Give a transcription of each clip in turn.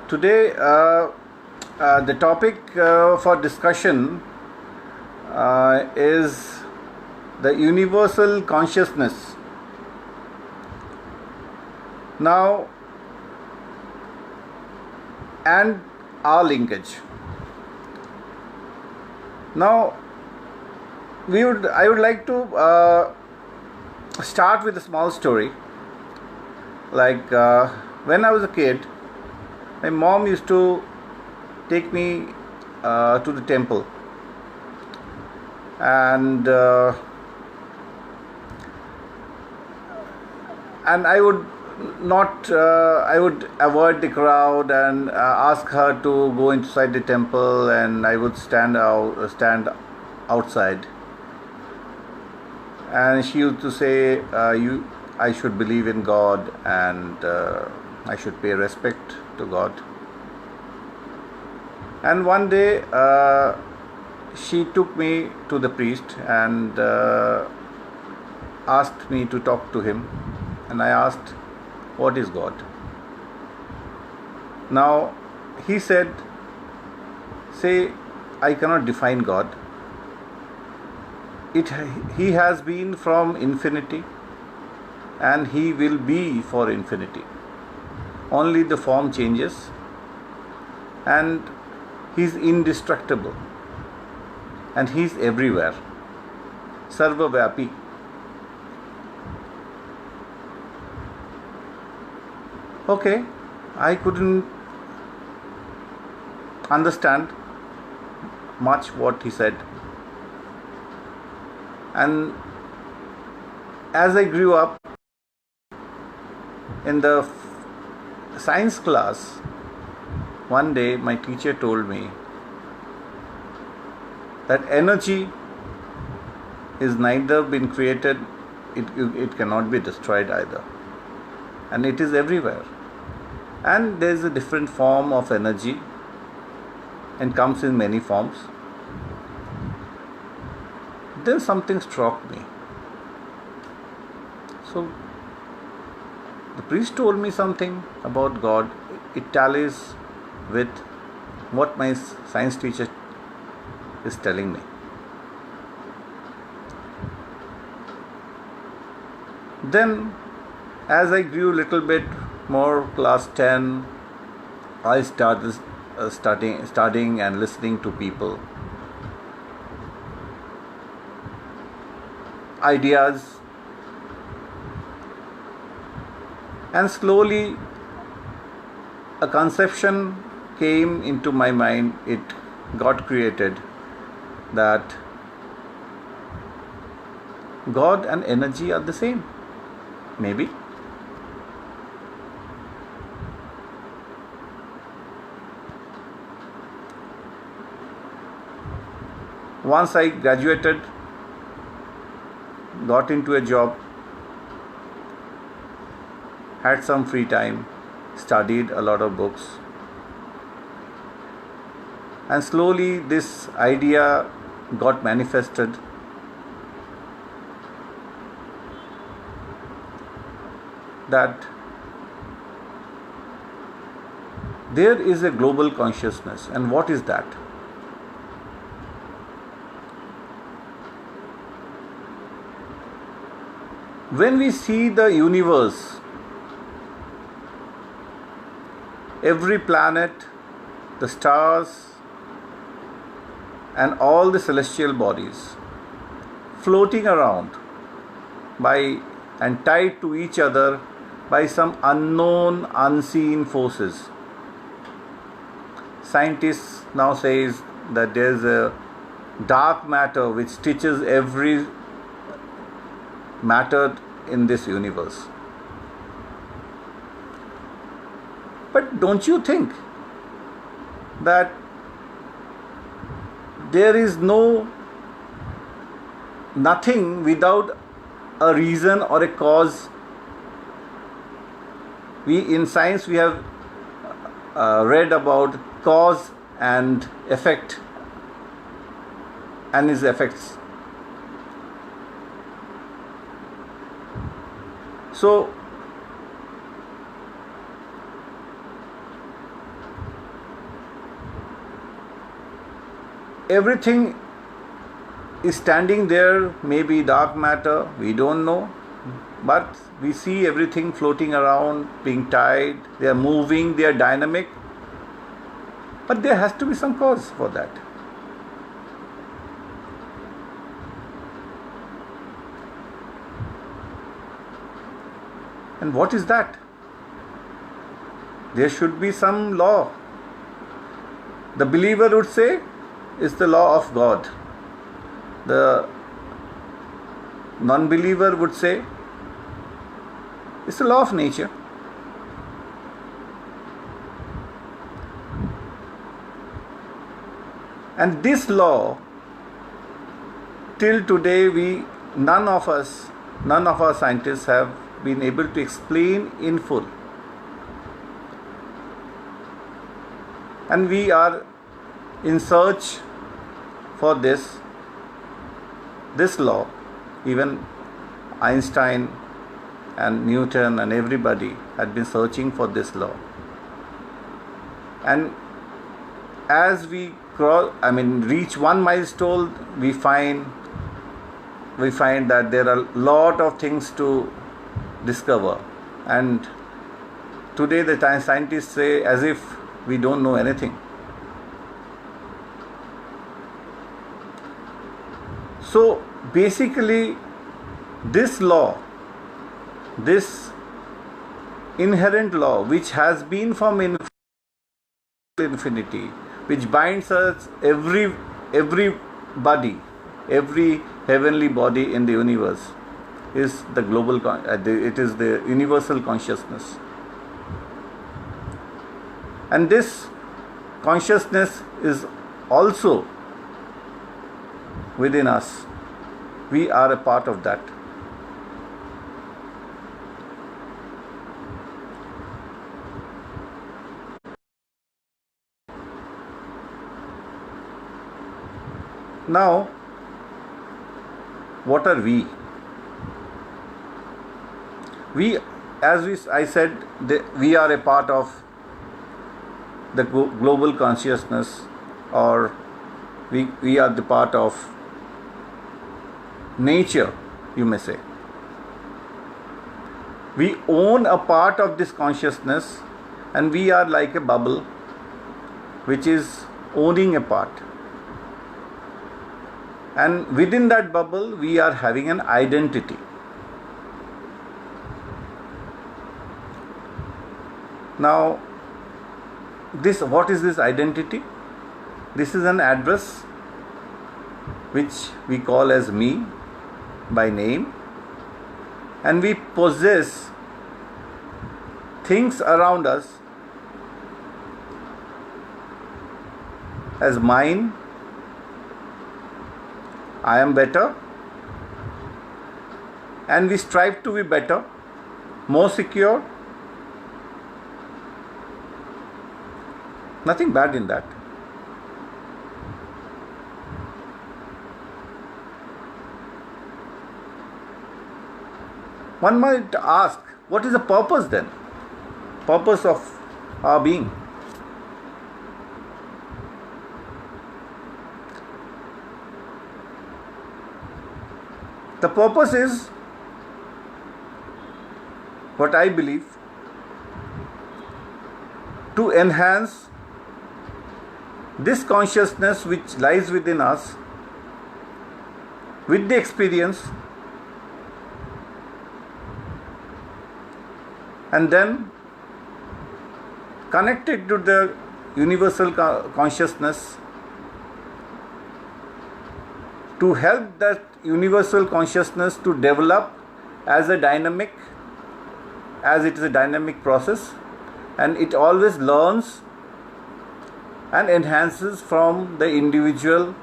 Today, the topic for discussion is the universal consciousness. Now, and our linkage. Now, I would like to start with a small story. Like when I was a kid, my mom used to take me to the temple, and I would not I would avoid the crowd and ask her to go inside the temple, and I would stand outside, and she used to say, I should believe in God, and I should pay respect to God. And one day she took me to the priest and asked me to talk to him, and I asked, what is God? Now he said, say, I cannot define God. He has been from infinity, and he will be for infinity. Only the form changes, and he's indestructible, and he's everywhere. Sarva Vyapi. Okay, I couldn't understand much what he said. And as I grew up in the science class, one day my teacher told me that energy is neither been created, it cannot be destroyed either, and it is everywhere. And there is a different form of energy and comes in many forms. Then something struck me. So the priest told me something about God. It tallies with what my science teacher is telling me. Then, as I grew a little bit more, class 10, I started studying and listening to people, ideas, and slowly a conception came into my mind. It got created that God and energy are the same. Maybe. Once I graduated, got into a job, had some free time, studied a lot of books, and slowly this idea got manifested that there is a global consciousness. And what is that? When we see the universe, every planet, the stars, and all the celestial bodies floating around and tied to each other by some unknown, unseen forces. Scientists now says that there is a dark matter which stitches every matter in this universe. But don't you think that there is nothing without a reason or a cause? In science we have read about cause and effect and its effects. So everything is standing there, maybe dark matter, we don't know, but we see everything floating around, being tied, they are moving, they are dynamic, but there has to be some cause for that. And what is that? There should be some law. The believer would say it's the law of God. The non-believer would say it's the law of nature. And this law, till today, none of our scientists have been able to explain in full. And we are in search for this law. Even Einstein and Newton and everybody had been searching for this law. And as we reach one milestone, we find that there are a lot of things to discover. And today the scientists say as if we don't know anything. So basically, this law, this inherent law, which has been from infinity, which binds us, every body, every heavenly body in the universe, is the global. It is the universal consciousness, and this consciousness is also within us. We are a part of that. Now, what are we? I said, we are a part of the global consciousness, or we are the part of nature, you may say. We own a part of this consciousness, and we are like a bubble which is owning a part. And within that bubble, we are having an identity. Now, what is this identity? This is an address which we call as me by name, and we possess things around us as mine. I am better, and we strive to be better, more secure. Nothing bad in that. One might ask, what is the purpose then? Purpose of our being? The purpose is, what I believe, to enhance this consciousness which lies within us with the experience, and then connect it to the universal consciousness to help that universal consciousness to develop as it is a dynamic process, and it always learns and enhances from the individual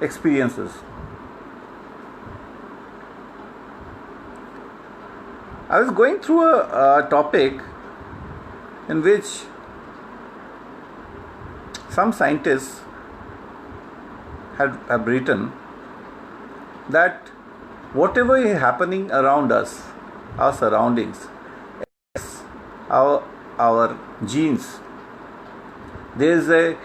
experiences. I was going through a topic in which some scientists have written that whatever is happening around us, our surroundings, our genes, there is a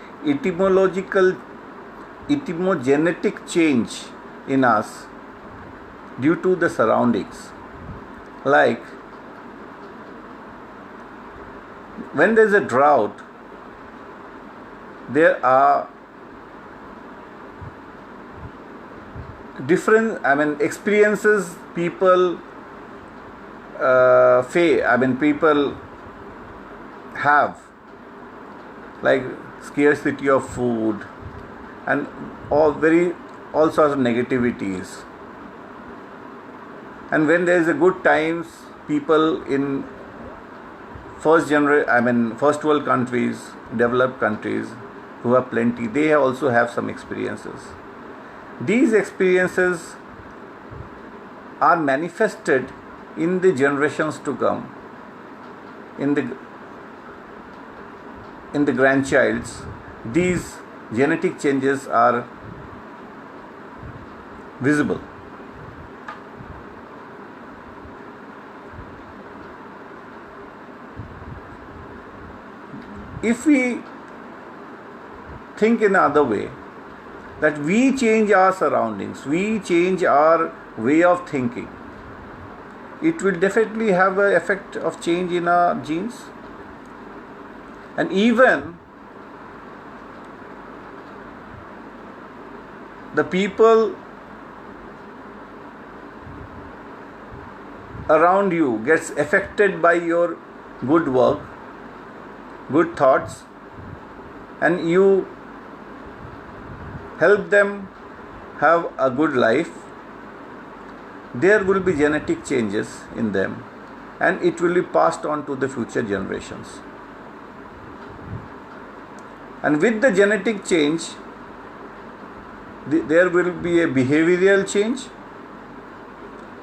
etymogenetic change in us due to the surroundings. Like when there is a drought, there are different experiences people people have, like scarcity of food and all sorts of negativities. And when there is a good times, people in first world countries, developed countries who have plenty, they also have some experiences. These experiences are manifested in the generations to come, in the grandchilds. These genetic changes are visible. If we think in another way, that we change our surroundings, we change our way of thinking, it will definitely have an effect of change in our genes. And even the people around you gets affected by your good work, good thoughts, and you help them have a good life. There will be genetic changes in them, and it will be passed on to the future generations. And with the genetic change, there will be a behavioral change,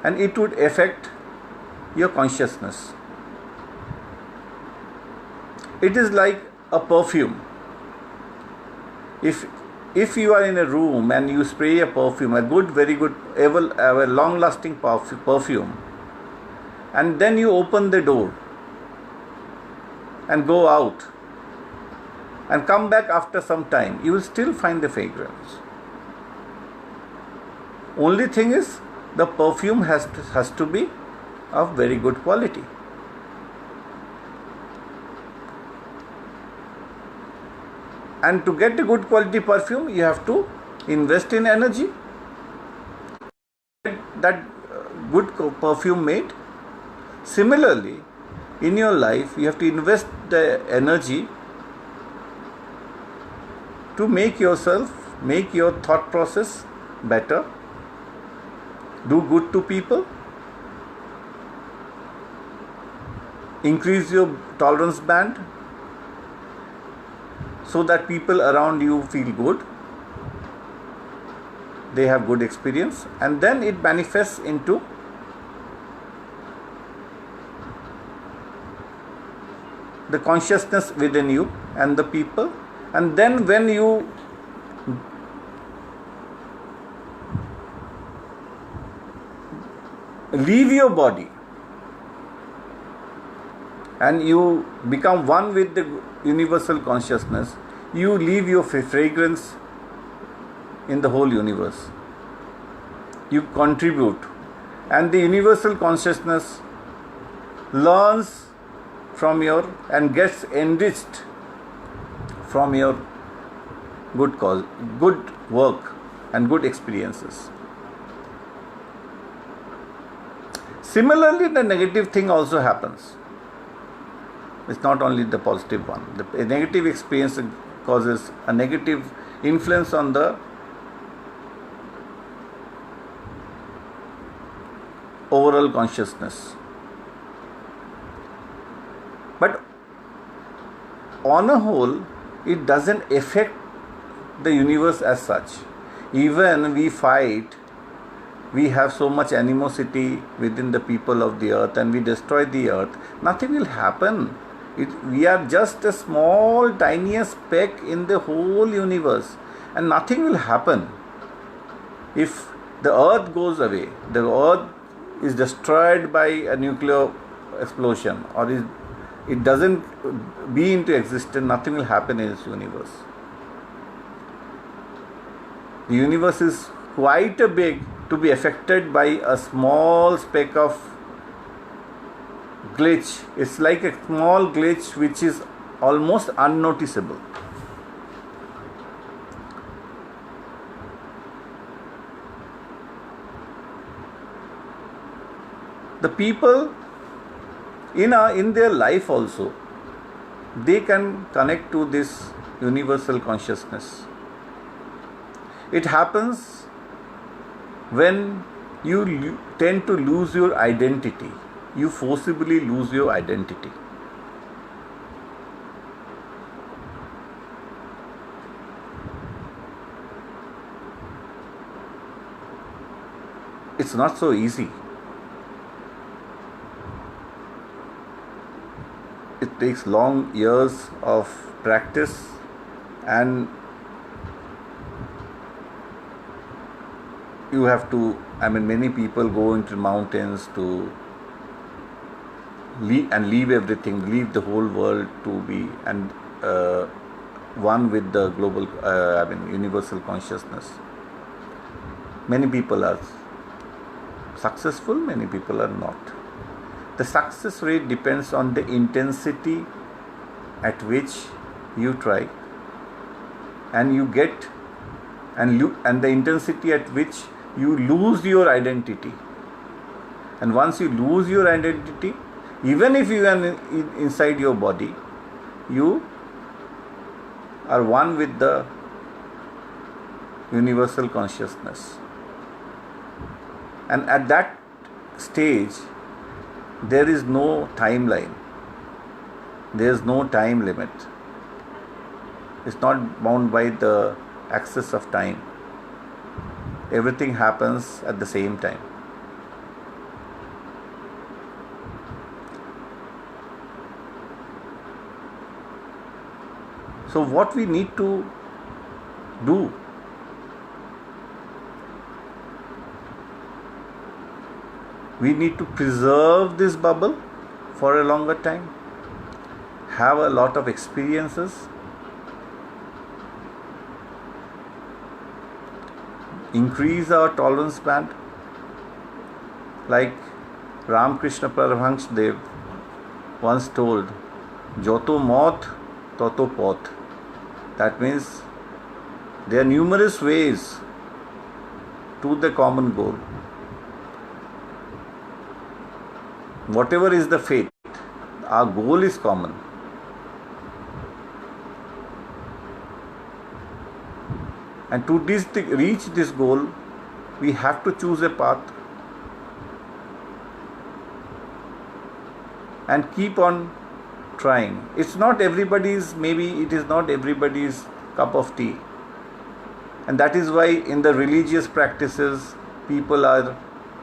and it would affect your consciousness. It is like a perfume. If you are in a room and you spray a perfume, a good, very good, ever long-lasting perfume, and then you open the door and go out and come back after some time, you will still find the fragrance. Only thing is, the perfume has to be of very good quality. And to get a good quality perfume, you have to invest in energy. That good perfume made. Similarly, in your life, you have to invest the energy to make your thought process better, do good to people, increase your tolerance band, so that people around you feel good, they have good experience, and then it manifests into the consciousness within you and the people. And then when you leave your body and you become one with the universal consciousness, you leave your fragrance in the whole universe. You contribute, and the universal consciousness learns from your and gets enriched from your good cause, good work, and good experiences. Similarly, the negative thing also happens. It's not only the positive one. The negative experience causes a negative influence on the overall consciousness. But on a whole, it doesn't affect the universe as such. Even we fight, we have so much animosity within the people of the earth, and we destroy the earth, nothing will happen. We are just a small, tiniest speck in the whole universe, and nothing will happen. If the earth goes away, the earth is destroyed by a nuclear explosion, or it doesn't be into existence, nothing will happen in this universe. The universe is quite a big to be affected by a small speck of glitch. It's like a small glitch which is almost unnoticeable. The people in their life also, they can connect to this universal consciousness. It happens when you tend to lose your identity. You forcibly lose your identity. It's not so easy. It takes long years of practice, and you have to, many people go into mountains to leave everything, leave the whole world to be one with the global, universal consciousness. Many people are successful, many people are not. The success rate depends on the intensity at which you try, and you get, and the intensity at which you lose your identity. And once you lose your identity, even if you are inside your body, you are one with the universal consciousness. And at that stage, there is no timeline. There is no time limit. It's not bound by the axis of time. Everything happens at the same time. So what we need to do, we need to preserve this bubble for a longer time, have a lot of experiences, increase our tolerance band. Like Ramakrishna Paramahansa Dev once told, Joto Maut, Toto Pot. That means there are numerous ways to the common goal. Whatever is the fate, our goal is common. And to reach this goal, we have to choose a path and keep on trying. It's not everybody's, maybe it is not everybody's cup of tea. And that is why in the religious practices, people are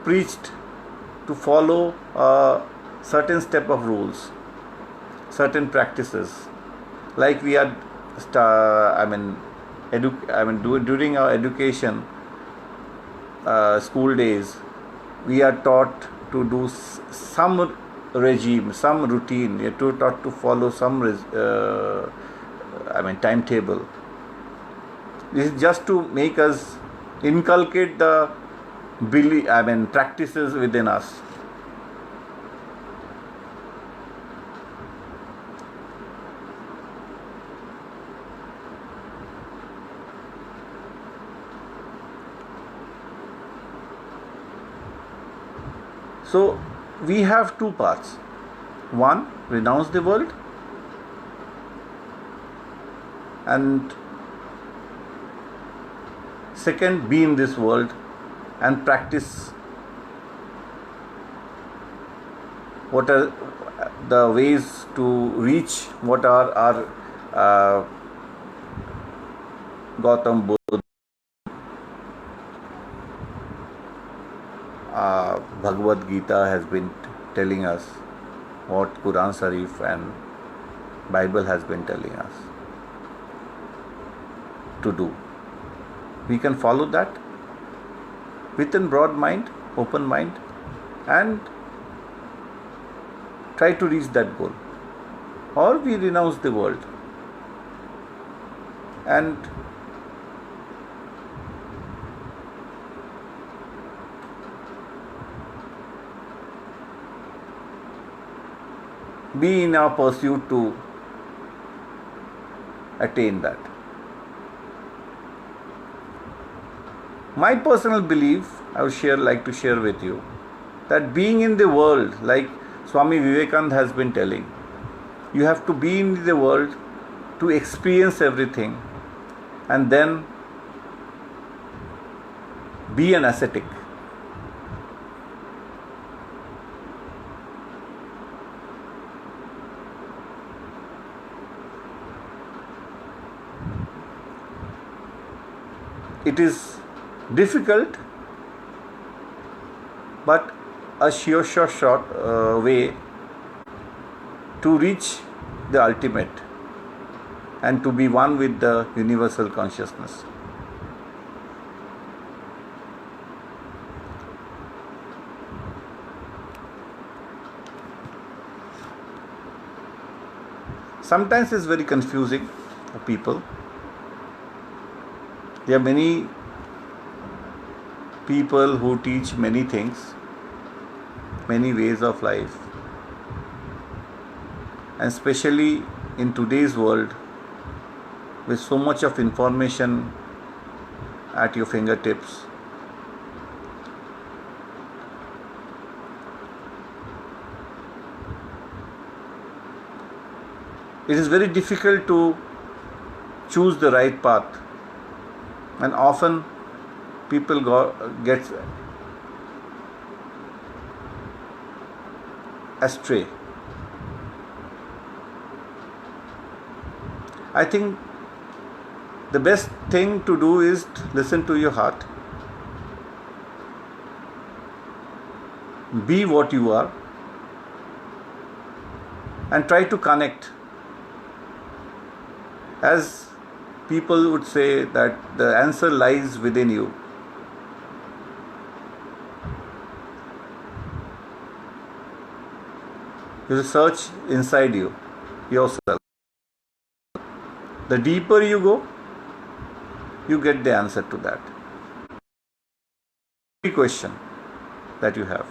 preached to follow a certain step of rules, certain practices. Like we are, during our education, school days, we are taught to do some regime, some routine. We are taught to follow some timetable. This is just to make us inculcate the practices within us. So we have two paths. One, renounce the world, and second, be in this world and practice what are the ways to reach what are our Gautam Buddha, Bhagavad Gita has been telling us, what Quran Sharif and Bible has been telling us to do. We can follow that within broad mind, open mind, and try to reach that goal. Or we renounce the world and be in our pursuit to attain that. My personal belief, I would like to share with you, that being in the world, like Swami Vivekananda has been telling, you have to be in the world to experience everything and then be an ascetic. It is difficult, but a sure short way to reach the ultimate and to be one with the universal consciousness. Sometimes it's very confusing for people. There are many people who teach many things, many ways of life, and especially in today's world with so much of information at your fingertips. It is very difficult to choose the right path, and often people get astray. I think the best thing to do is to listen to your heart, be what you are, and try to connect. As people would say that the answer lies within you. You search inside you, yourself. The deeper you go, you get the answer to that. Every question that you have.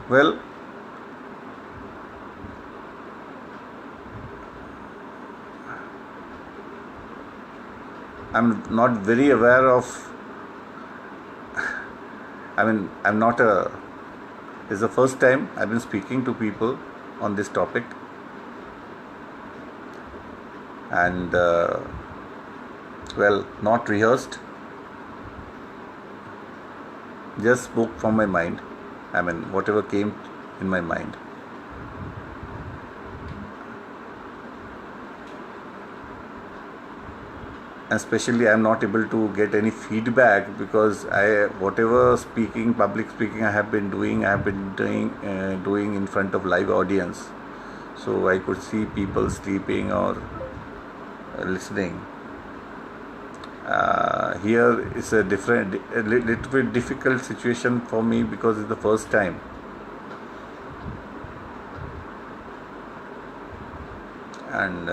Well, I'm not very aware of, I'm not it's the first time I've been speaking to people on this topic, and not rehearsed, just spoke from my mind. Whatever came in my mind. Especially I'm not able to get any feedback because whatever public speaking I have been doing doing in front of live audience. So I could see people sleeping or listening. Here is a little bit difficult situation for me because it's the first time. And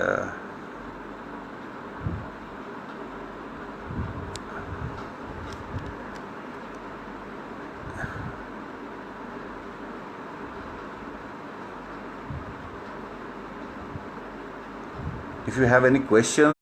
if you have any questions